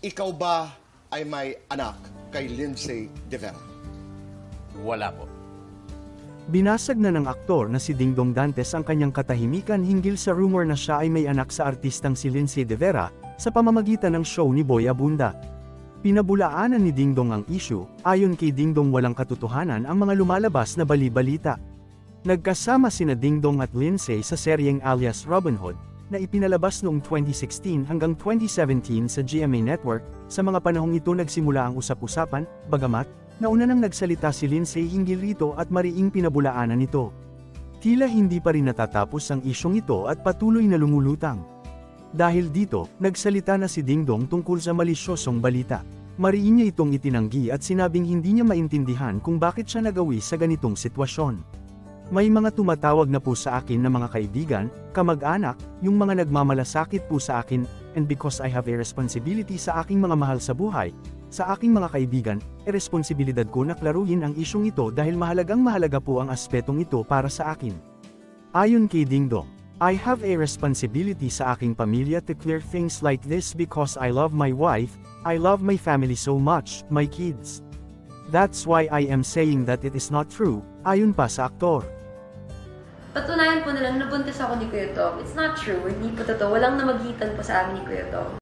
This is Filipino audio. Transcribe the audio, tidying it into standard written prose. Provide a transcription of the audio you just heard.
ikaw ba ay may anak kay Lindsay De Vera? Wala po. Binasag na ng aktor na si Dingdong Dantes ang kanyang katahimikan hinggil sa rumor na siya ay may anak sa artistang si Lindsay De Vera, sa pamamagitan ng show ni Boy Abunda. Pinabulaanan ni Dingdong ang issue, ayon kay Dingdong walang katotohanan ang mga lumalabas na bali-balita. Nagkasama sina Dingdong at Lindsay sa seryeng alias Robin Hood, na ipinalabas noong 2016 hanggang 2017 sa GMA Network. Sa mga panahong ito nagsimula ang usap-usapan, bagamat, nauna nang nagsalita si Lindsay hinggil rito at mariing pinabulaanan ito. Tila hindi pa rin natatapos ang isyong ito at patuloy na lumulutang. Dahil dito, nagsalita na si Dingdong tungkol sa malisyosong balita. Mariin niya itong itinanggi at sinabing hindi niya maintindihan kung bakit siya nagawi sa ganitong sitwasyon. May mga tumatawag na po sa akin na mga kaibigan, kamag-anak, yung mga nagmamalasakit po sa akin, and because I have a responsibility sa aking mga mahal sa buhay, sa aking mga kaibigan, responsibilidad ko na klaruhin ang isyong ito dahil mahalaga po ang aspetong ito para sa akin. Ayon kay Dingdong, I have a responsibility sa aking pamilya to clear things like this because I love my wife, I love my family so much, my kids. That's why I am saying that it is not true, ayon pa sa aktor. Patunayan po na lang nabuntis ako ni Kuya Tom. It's not true, hindi po totoo. Walang namagitan po sa amin ni Kuya Tom.